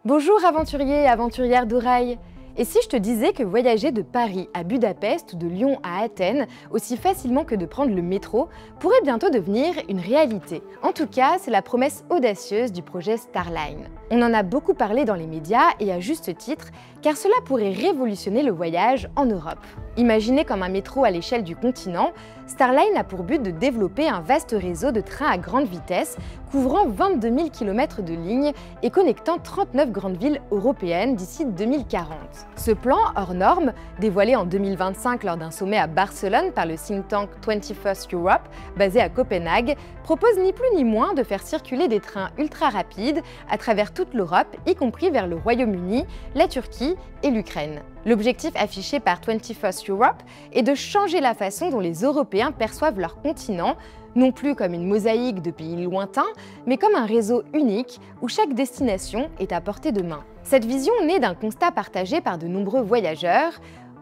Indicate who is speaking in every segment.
Speaker 1: Bonjour aventuriers et aventurières d'Orail. Et si je te disais que voyager de Paris à Budapest ou de Lyon à Athènes, aussi facilement que de prendre le métro, pourrait bientôt devenir une réalité? En tout cas, c'est la promesse audacieuse du projet Starline. On en a beaucoup parlé dans les médias et à juste titre, car cela pourrait révolutionner le voyage en Europe. Imaginé comme un métro à l'échelle du continent, Starline a pour but de développer un vaste réseau de trains à grande vitesse, couvrant 22 000 km de lignes et connectant 39 grandes villes européennes d'ici 2040. Ce plan, hors norme, dévoilé en 2025 lors d'un sommet à Barcelone par le think tank 21st Europe, basé à Copenhague, propose ni plus ni moins de faire circuler des trains ultra rapides à travers toute l'Europe, y compris vers le Royaume-Uni, la Turquie et l'Ukraine. L'objectif affiché par 21st Europe est de changer la façon dont les Européens perçoivent leur continent, non plus comme une mosaïque de pays lointains, mais comme un réseau unique où chaque destination est à portée de main. Cette vision naît d'un constat partagé par de nombreux voyageurs.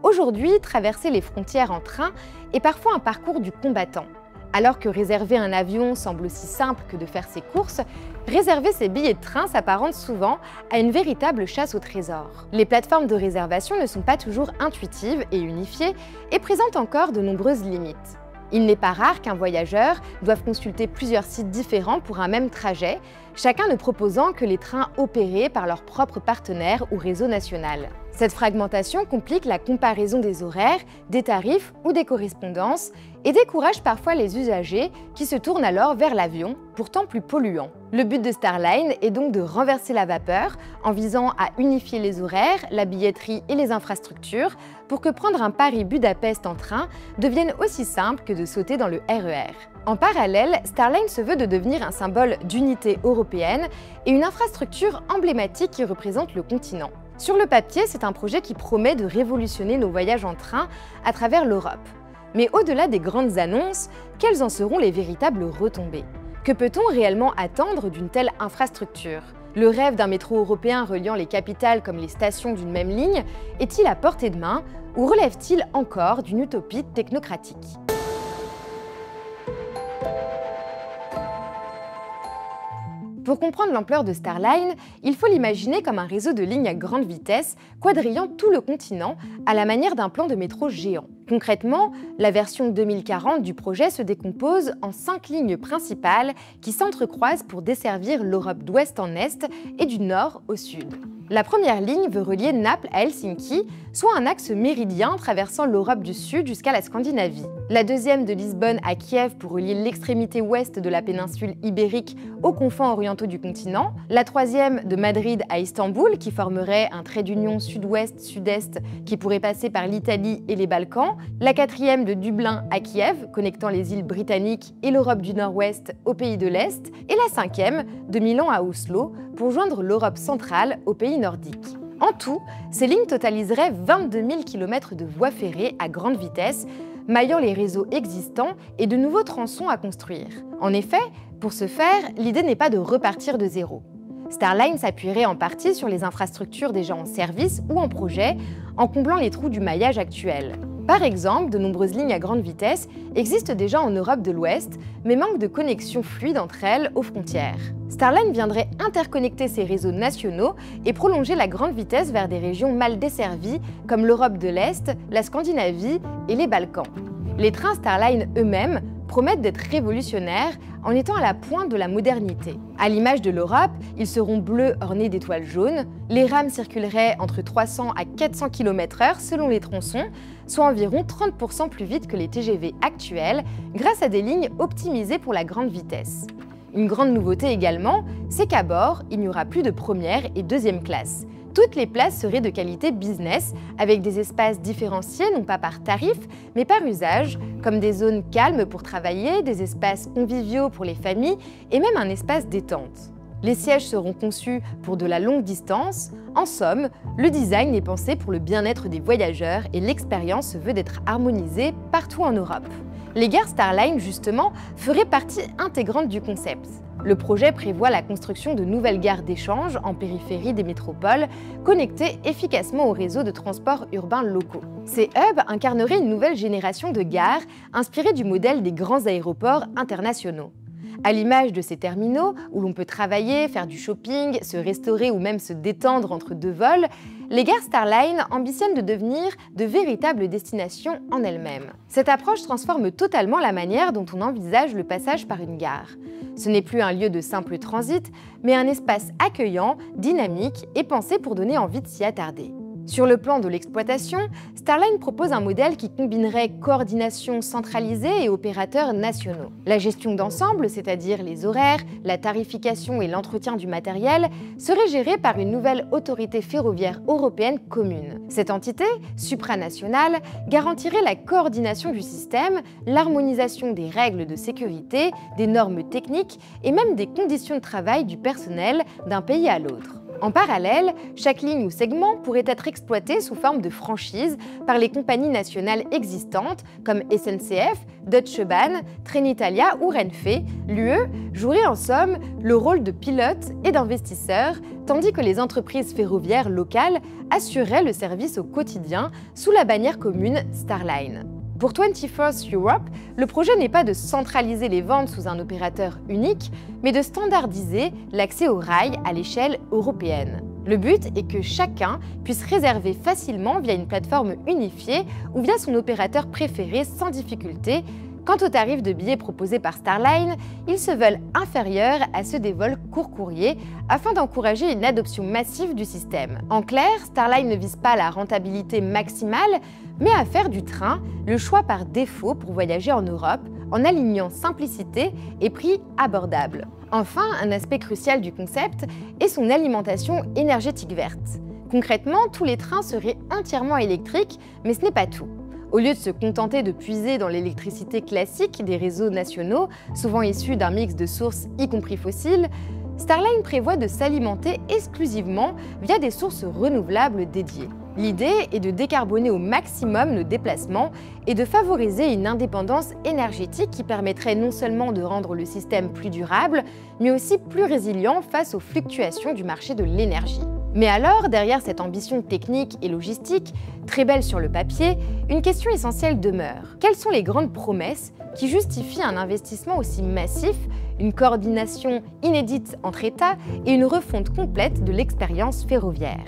Speaker 1: Aujourd'hui, traverser les frontières en train est parfois un parcours du combattant. Alors que réserver un avion semble aussi simple que de faire ses courses, réserver ses billets de train s'apparente souvent à une véritable chasse au trésor. Les plateformes de réservation ne sont pas toujours intuitives et unifiées et présentent encore de nombreuses limites. Il n'est pas rare qu'un voyageur doive consulter plusieurs sites différents pour un même trajet, chacun ne proposant que les trains opérés par leur propre partenaire ou réseau national. Cette fragmentation complique la comparaison des horaires, des tarifs ou des correspondances et décourage parfois les usagers qui se tournent alors vers l'avion, pourtant plus polluant. Le but de Starline est donc de renverser la vapeur en visant à unifier les horaires, la billetterie et les infrastructures pour que prendre un Paris-Budapest en train devienne aussi simple que de sauter dans le RER. En parallèle, Starline se veut de devenir un symbole d'unité européenne et une infrastructure emblématique qui représente le continent. Sur le papier, c'est un projet qui promet de révolutionner nos voyages en train à travers l'Europe. Mais au-delà des grandes annonces, quelles en seront les véritables retombées? Que peut-on réellement attendre d'une telle infrastructure? Le rêve d'un métro européen reliant les capitales comme les stations d'une même ligne est-il à portée de main ou relève-t-il encore d'une utopie technocratique? Pour comprendre l'ampleur de Starline, il faut l'imaginer comme un réseau de lignes à grande vitesse quadrillant tout le continent à la manière d'un plan de métro géant. Concrètement, la version 2040 du projet se décompose en 5 lignes principales qui s'entrecroisent pour desservir l'Europe d'ouest en est et du nord au sud. La première ligne veut relier Naples à Helsinki, soit un axe méridien traversant l'Europe du Sud jusqu'à la Scandinavie. La deuxième de Lisbonne à Kiev pour relier l'extrémité ouest de la péninsule ibérique aux confins orientaux du continent. La troisième de Madrid à Istanbul qui formerait un trait d'union sud-ouest-sud-est qui pourrait passer par l'Italie et les Balkans. La quatrième de Dublin à Kiev, connectant les îles britanniques et l'Europe du Nord-Ouest aux pays de l'Est. Et la cinquième de Milan à Oslo pour joindre l'Europe centrale aux pays nordiques. En tout, ces lignes totaliseraient 22 000 km de voies ferrées à grande vitesse, maillant les réseaux existants et de nouveaux tronçons à construire. En effet, pour ce faire, l'idée n'est pas de repartir de zéro. Starline s'appuierait en partie sur les infrastructures déjà en service ou en projet, en comblant les trous du maillage actuel. Par exemple, de nombreuses lignes à grande vitesse existent déjà en Europe de l'Ouest, mais manquent de connexion fluide entre elles aux frontières. Starline viendrait interconnecter ces réseaux nationaux et prolonger la grande vitesse vers des régions mal desservies comme l'Europe de l'Est, la Scandinavie et les Balkans. Les trains Starline eux-mêmes promettent d'être révolutionnaires en étant à la pointe de la modernité. À l'image de l'Europe, ils seront bleus ornés d'étoiles jaunes, les rames circuleraient entre 300 à 400 km/h selon les tronçons, soit environ 30% plus vite que les TGV actuels, grâce à des lignes optimisées pour la grande vitesse. Une grande nouveauté également, c'est qu'à bord, il n'y aura plus de première et deuxième classe. Toutes les places seraient de qualité business, avec des espaces différenciés non pas par tarif, mais par usage, comme des zones calmes pour travailler, des espaces conviviaux pour les familles et même un espace détente. Les sièges seront conçus pour de la longue distance. En somme, le design est pensé pour le bien-être des voyageurs et l'expérience se veut d'être harmonisée partout en Europe. Les gares Starline, justement, feraient partie intégrante du concept. Le projet prévoit la construction de nouvelles gares d'échange en périphérie des métropoles, connectées efficacement au réseau de transports urbains locaux. Ces hubs incarneraient une nouvelle génération de gares inspirées du modèle des grands aéroports internationaux. À l'image de ces terminaux, où l'on peut travailler, faire du shopping, se restaurer ou même se détendre entre deux vols, les gares Starline ambitionnent de devenir de véritables destinations en elles-mêmes. Cette approche transforme totalement la manière dont on envisage le passage par une gare. Ce n'est plus un lieu de simple transit, mais un espace accueillant, dynamique et pensé pour donner envie de s'y attarder. Sur le plan de l'exploitation, Starline propose un modèle qui combinerait coordination centralisée et opérateurs nationaux. La gestion d'ensemble, c'est-à-dire les horaires, la tarification et l'entretien du matériel, serait gérée par une nouvelle autorité ferroviaire européenne commune. Cette entité, supranationale, garantirait la coordination du système, l'harmonisation des règles de sécurité, des normes techniques et même des conditions de travail du personnel d'un pays à l'autre. En parallèle, chaque ligne ou segment pourrait être exploité sous forme de franchise par les compagnies nationales existantes comme SNCF, Deutsche Bahn, Trenitalia ou Renfe. L'UE jouerait en somme le rôle de pilote et d'investisseur, tandis que les entreprises ferroviaires locales assureraient le service au quotidien sous la bannière commune Starline. Pour 24th Europe, le projet n'est pas de centraliser les ventes sous un opérateur unique, mais de standardiser l'accès au rail à l'échelle européenne. Le but est que chacun puisse réserver facilement via une plateforme unifiée ou via son opérateur préféré sans difficulté. Quant aux tarifs de billets proposés par Starline, ils se veulent inférieurs à ceux des vols court-courrier afin d'encourager une adoption massive du système. En clair, Starline ne vise pas la rentabilité maximale, mais à faire du train le choix par défaut pour voyager en Europe en alignant simplicité et prix abordables. Enfin, un aspect crucial du concept est son alimentation énergétique verte. Concrètement, tous les trains seraient entièrement électriques, mais ce n'est pas tout. Au lieu de se contenter de puiser dans l'électricité classique des réseaux nationaux, souvent issus d'un mix de sources y compris fossiles, Starline prévoit de s'alimenter exclusivement via des sources renouvelables dédiées. L'idée est de décarboner au maximum nos déplacements et de favoriser une indépendance énergétique qui permettrait non seulement de rendre le système plus durable, mais aussi plus résilient face aux fluctuations du marché de l'énergie. Mais alors, derrière cette ambition technique et logistique, très belle sur le papier, une question essentielle demeure. Quelles sont les grandes promesses qui justifient un investissement aussi massif, une coordination inédite entre États et une refonte complète de l'expérience ferroviaire ?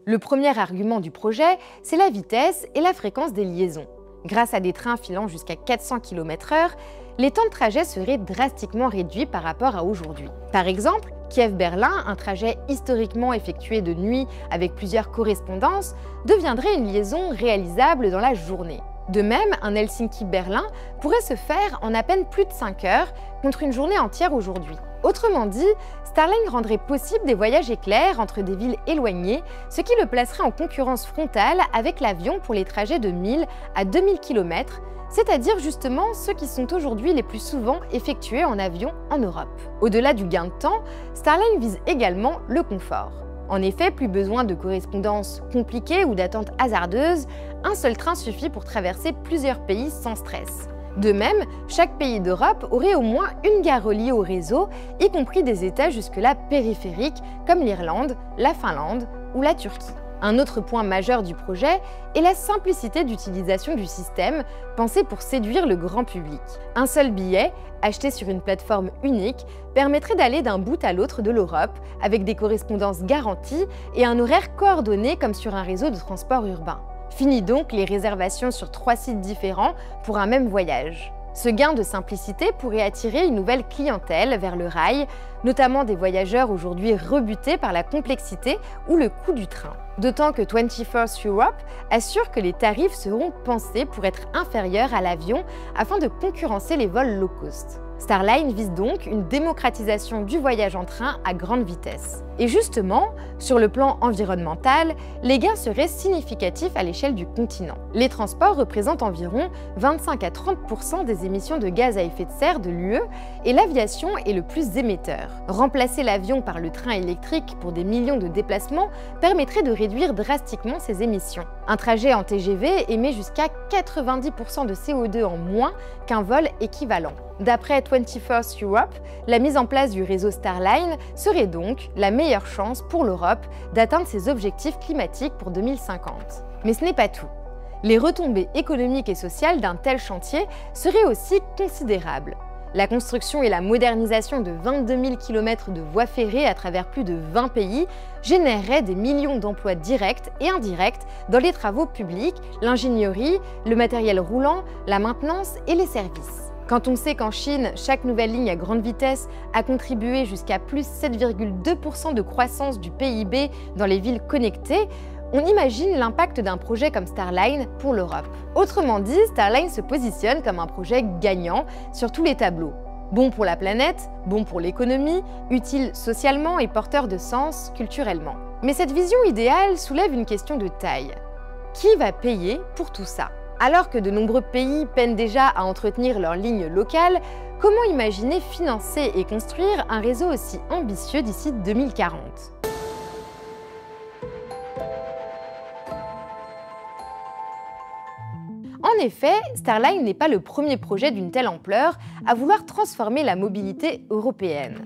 Speaker 1: Le premier argument du projet, c'est la vitesse et la fréquence des liaisons. Grâce à des trains filant jusqu'à 400 km/h, les temps de trajet seraient drastiquement réduits par rapport à aujourd'hui. Par exemple, Kiev-Berlin, un trajet historiquement effectué de nuit avec plusieurs correspondances, deviendrait une liaison réalisable dans la journée. De même, un Helsinki-Berlin pourrait se faire en à peine plus de 5 heures contre une journée entière aujourd'hui. Autrement dit, Starline rendrait possible des voyages éclairs entre des villes éloignées, ce qui le placerait en concurrence frontale avec l'avion pour les trajets de 1000 à 2000 km, c'est-à-dire justement ceux qui sont aujourd'hui les plus souvent effectués en avion en Europe. Au-delà du gain de temps, Starline vise également le confort. En effet, plus besoin de correspondances compliquées ou d'attentes hasardeuses, un seul train suffit pour traverser plusieurs pays sans stress. De même, chaque pays d'Europe aurait au moins une gare reliée au réseau, y compris des États jusque-là périphériques comme l'Irlande, la Finlande ou la Turquie. Un autre point majeur du projet est la simplicité d'utilisation du système, pensé pour séduire le grand public. Un seul billet, acheté sur une plateforme unique, permettrait d'aller d'un bout à l'autre de l'Europe, avec des correspondances garanties et un horaire coordonné comme sur un réseau de transport urbain. Fini donc les réservations sur 3 sites différents pour un même voyage. Ce gain de simplicité pourrait attirer une nouvelle clientèle vers le rail, notamment des voyageurs aujourd'hui rebutés par la complexité ou le coût du train. D'autant que 24th Europe assure que les tarifs seront pensés pour être inférieurs à l'avion afin de concurrencer les vols low cost. Starline vise donc une démocratisation du voyage en train à grande vitesse. Et justement, sur le plan environnemental, les gains seraient significatifs à l'échelle du continent. Les transports représentent environ 25 à 30% des émissions de gaz à effet de serre de l'UE et l'aviation est le plus émetteur. Remplacer l'avion par le train électrique pour des millions de déplacements permettrait de réduire drastiquement ces émissions. Un trajet en TGV émet jusqu'à 90% de CO2 en moins qu'un vol équivalent. D'après 21st Europe, la mise en place du réseau Starline serait donc la meilleure chance pour l'Europe d'atteindre ses objectifs climatiques pour 2050. Mais ce n'est pas tout. Les retombées économiques et sociales d'un tel chantier seraient aussi considérables. La construction et la modernisation de 22 000 km de voies ferrées à travers plus de 20 pays généreraient des millions d'emplois directs et indirects dans les travaux publics, l'ingénierie, le matériel roulant, la maintenance et les services. Quand on sait qu'en Chine, chaque nouvelle ligne à grande vitesse a contribué jusqu'à plus 7,2% de croissance du PIB dans les villes connectées, on imagine l'impact d'un projet comme Starline pour l'Europe. Autrement dit, Starline se positionne comme un projet gagnant sur tous les tableaux. Bon pour la planète, bon pour l'économie, utile socialement et porteur de sens culturellement. Mais cette vision idéale soulève une question de taille. Qui va payer pour tout ça? Alors que de nombreux pays peinent déjà à entretenir leurs lignes locales, comment imaginer financer et construire un réseau aussi ambitieux d'ici 2040? En effet, Starline n'est pas le premier projet d'une telle ampleur à vouloir transformer la mobilité européenne.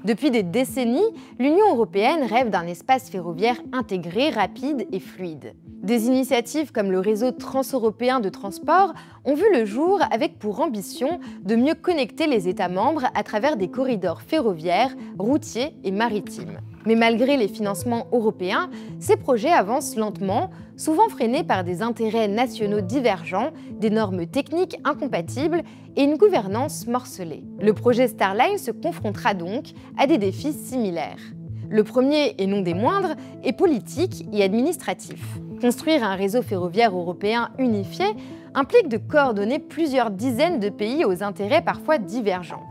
Speaker 1: Depuis des décennies, l'Union européenne rêve d'un espace ferroviaire intégré, rapide et fluide. Des initiatives comme le réseau transeuropéen de transport ont vu le jour avec pour ambition de mieux connecter les États membres à travers des corridors ferroviaires, routiers et maritimes. Mais malgré les financements européens, ces projets avancent lentement, souvent freinés par des intérêts nationaux divergents, des normes techniques incompatibles et une gouvernance morcelée. Le projet Starline se confrontera donc à des défis similaires. Le premier, et non des moindres, est politique et administratif. Construire un réseau ferroviaire européen unifié implique de coordonner plusieurs dizaines de pays aux intérêts parfois divergents.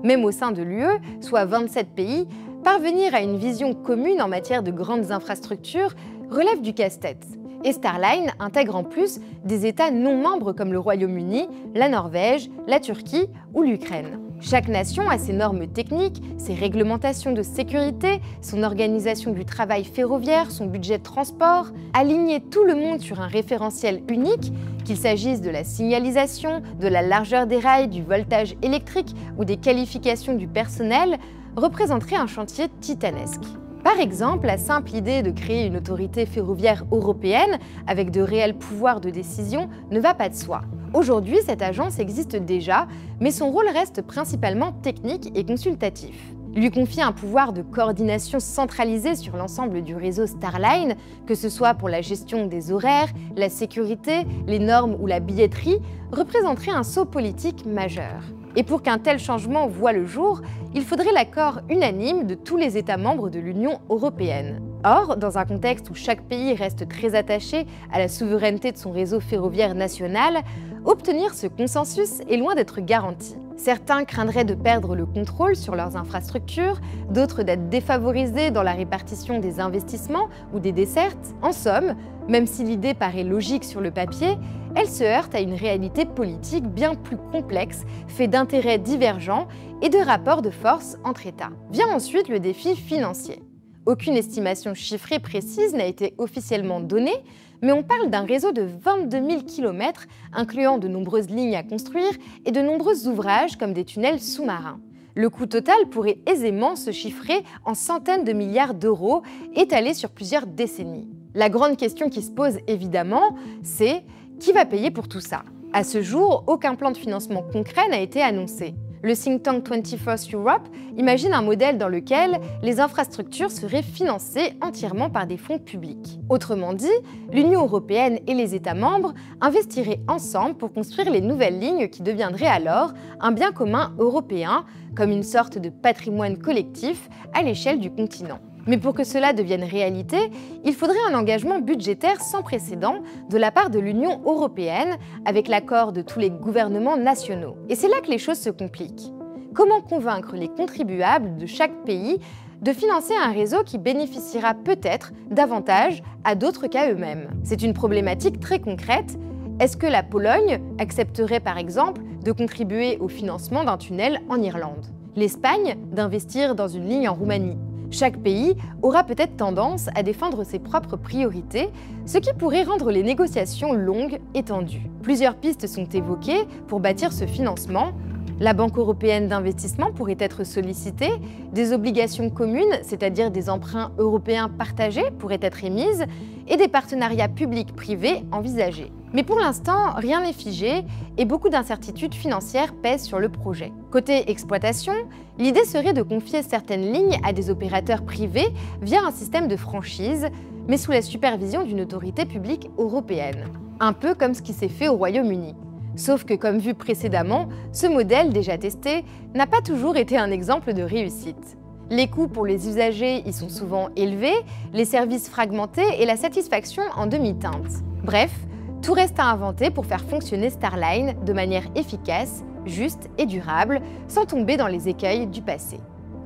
Speaker 1: Même au sein de l'UE, soit 27 pays, parvenir à une vision commune en matière de grandes infrastructures relève du casse-tête. Et Starline intègre en plus des États non membres comme le Royaume-Uni, la Norvège, la Turquie ou l'Ukraine. Chaque nation a ses normes techniques, ses réglementations de sécurité, son organisation du travail ferroviaire, son budget de transport. Aligner tout le monde sur un référentiel unique, qu'il s'agisse de la signalisation, de la largeur des rails, du voltage électrique ou des qualifications du personnel, représenterait un chantier titanesque. Par exemple, la simple idée de créer une autorité ferroviaire européenne avec de réels pouvoirs de décision ne va pas de soi. Aujourd'hui, cette agence existe déjà, mais son rôle reste principalement technique et consultatif. Lui confier un pouvoir de coordination centralisé sur l'ensemble du réseau Starline, que ce soit pour la gestion des horaires, la sécurité, les normes ou la billetterie, représenterait un saut politique majeur. Et pour qu'un tel changement voie le jour, il faudrait l'accord unanime de tous les États membres de l'Union européenne. Or, dans un contexte où chaque pays reste très attaché à la souveraineté de son réseau ferroviaire national, obtenir ce consensus est loin d'être garanti. Certains craindraient de perdre le contrôle sur leurs infrastructures, d'autres d'être défavorisés dans la répartition des investissements ou des dessertes. En somme, même si l'idée paraît logique sur le papier, elle se heurte à une réalité politique bien plus complexe, faite d'intérêts divergents et de rapports de force entre États. Vient ensuite le défi financier. Aucune estimation chiffrée précise n'a été officiellement donnée, mais on parle d'un réseau de 22 000 km, incluant de nombreuses lignes à construire et de nombreux ouvrages comme des tunnels sous-marins. Le coût total pourrait aisément se chiffrer en centaines de milliards d'euros, étalés sur plusieurs décennies. La grande question qui se pose évidemment, c'est qui va payer pour tout ça? À ce jour, aucun plan de financement concret n'a été annoncé. Le think tank 21st Europe imagine un modèle dans lequel les infrastructures seraient financées entièrement par des fonds publics. Autrement dit, l'Union européenne et les États membres investiraient ensemble pour construire les nouvelles lignes qui deviendraient alors un bien commun européen, comme une sorte de patrimoine collectif à l'échelle du continent. Mais pour que cela devienne réalité, il faudrait un engagement budgétaire sans précédent de la part de l'Union européenne, avec l'accord de tous les gouvernements nationaux. Et c'est là que les choses se compliquent. Comment convaincre les contribuables de chaque pays de financer un réseau qui bénéficiera peut-être davantage à d'autres qu'à eux-mêmes? C'est une problématique très concrète. Est-ce que la Pologne accepterait par exemple de contribuer au financement d'un tunnel en Irlande? L'Espagne d'investir dans une ligne en Roumanie? Chaque pays aura peut-être tendance à défendre ses propres priorités, ce qui pourrait rendre les négociations longues et tendues. Plusieurs pistes sont évoquées pour bâtir ce financement. La Banque européenne d'investissement pourrait être sollicitée, des obligations communes, c'est-à-dire des emprunts européens partagés, pourraient être émises, et des partenariats publics-privés envisagés. Mais pour l'instant, rien n'est figé et beaucoup d'incertitudes financières pèsent sur le projet. Côté exploitation, l'idée serait de confier certaines lignes à des opérateurs privés via un système de franchise, mais sous la supervision d'une autorité publique européenne. Un peu comme ce qui s'est fait au Royaume-Uni. Sauf que, comme vu précédemment, ce modèle déjà testé n'a pas toujours été un exemple de réussite. Les coûts pour les usagers y sont souvent élevés, les services fragmentés et la satisfaction en demi-teinte. Bref, tout reste à inventer pour faire fonctionner Starline de manière efficace, juste et durable, sans tomber dans les écueils du passé.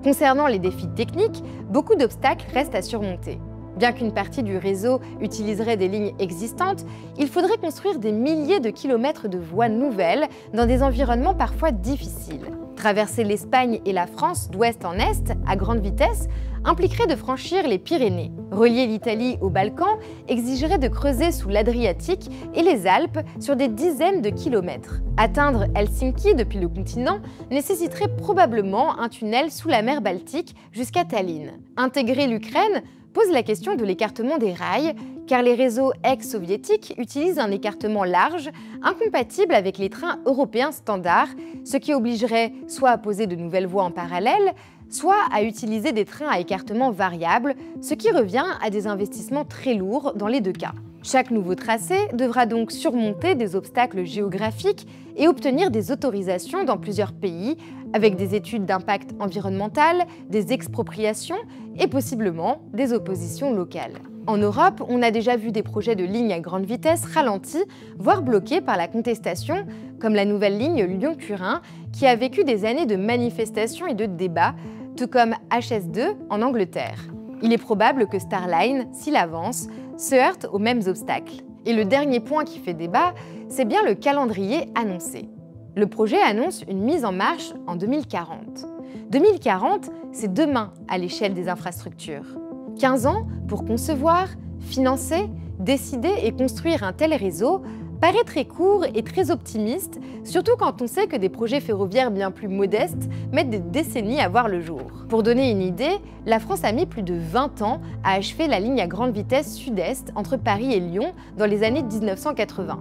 Speaker 1: Concernant les défis techniques, beaucoup d'obstacles restent à surmonter. Bien qu'une partie du réseau utiliserait des lignes existantes, il faudrait construire des milliers de kilomètres de voies nouvelles dans des environnements parfois difficiles. Traverser l'Espagne et la France d'ouest en est, à grande vitesse, impliquerait de franchir les Pyrénées. Relier l'Italie aux Balkans exigerait de creuser sous l'Adriatique et les Alpes sur des dizaines de kilomètres. Atteindre Helsinki depuis le continent nécessiterait probablement un tunnel sous la mer Baltique jusqu'à Tallinn. Intégrer l'Ukraine pose la question de l'écartement des rails, car les réseaux ex-soviétiques utilisent un écartement large, incompatible avec les trains européens standards, ce qui obligerait soit à poser de nouvelles voies en parallèle, soit à utiliser des trains à écartement variable, ce qui revient à des investissements très lourds dans les deux cas. Chaque nouveau tracé devra donc surmonter des obstacles géographiques et obtenir des autorisations dans plusieurs pays, avec des études d'impact environnemental, des expropriations et possiblement des oppositions locales. En Europe, on a déjà vu des projets de lignes à grande vitesse ralentis, voire bloqués par la contestation, comme la nouvelle ligne Lyon-Turin, qui a vécu des années de manifestations et de débats, tout comme HS2 en Angleterre. Il est probable que Starline, s'il avance, se heurte aux mêmes obstacles. Et le dernier point qui fait débat, c'est bien le calendrier annoncé. Le projet annonce une mise en marche en 2040. 2040, c'est demain à l'échelle des infrastructures. 15 ans pour concevoir, financer, décider et construire un tel réseau paraît très court et très optimiste, surtout quand on sait que des projets ferroviaires bien plus modestes mettent des décennies à voir le jour. Pour donner une idée, la France a mis plus de 20 ans à achever la ligne à grande vitesse sud-est entre Paris et Lyon dans les années 1980.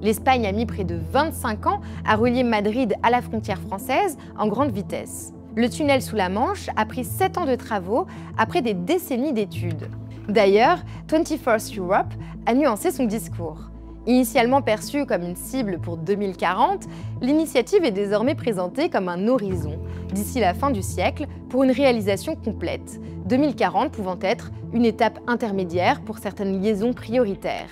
Speaker 1: L'Espagne a mis près de 25 ans à relier Madrid à la frontière française en grande vitesse. Le tunnel sous la Manche a pris 7 ans de travaux après des décennies d'études. D'ailleurs, 21st Europe a nuancé son discours. Initialement perçue comme une cible pour 2040, l'initiative est désormais présentée comme un horizon, d'ici la fin du siècle, pour une réalisation complète, 2040 pouvant être une étape intermédiaire pour certaines liaisons prioritaires.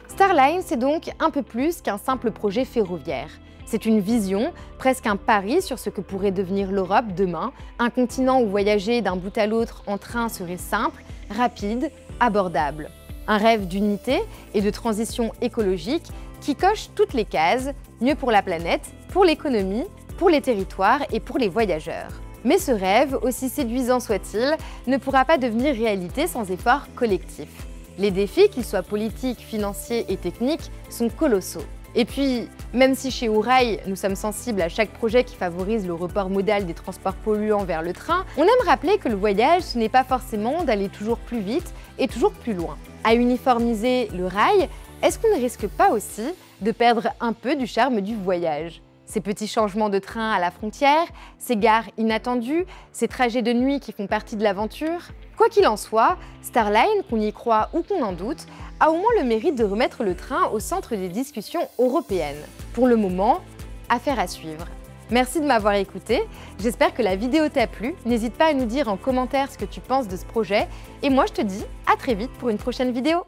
Speaker 1: Starline, c'est donc un peu plus qu'un simple projet ferroviaire. C'est une vision, presque un pari sur ce que pourrait devenir l'Europe demain, un continent où voyager d'un bout à l'autre en train serait simple, rapide, abordable. Un rêve d'unité et de transition écologique qui coche toutes les cases, mieux pour la planète, pour l'économie, pour les territoires et pour les voyageurs. Mais ce rêve, aussi séduisant soit-il, ne pourra pas devenir réalité sans effort collectif. Les défis, qu'ils soient politiques, financiers et techniques, sont colossaux. Et puis, même si chez Ourail, nous sommes sensibles à chaque projet qui favorise le report modal des transports polluants vers le train, on aime rappeler que le voyage, ce n'est pas forcément d'aller toujours plus vite et toujours plus loin. À uniformiser le rail, est-ce qu'on ne risque pas aussi de perdre un peu du charme du voyage ? Ces petits changements de train à la frontière, ces gares inattendues, ces trajets de nuit qui font partie de l'aventure. Quoi qu'il en soit, Starline, qu'on y croit ou qu'on en doute, a au moins le mérite de remettre le train au centre des discussions européennes. Pour le moment, affaire à suivre. Merci de m'avoir écouté, j'espère que la vidéo t'a plu. N'hésite pas à nous dire en commentaire ce que tu penses de ce projet. Et moi, je te dis à très vite pour une prochaine vidéo.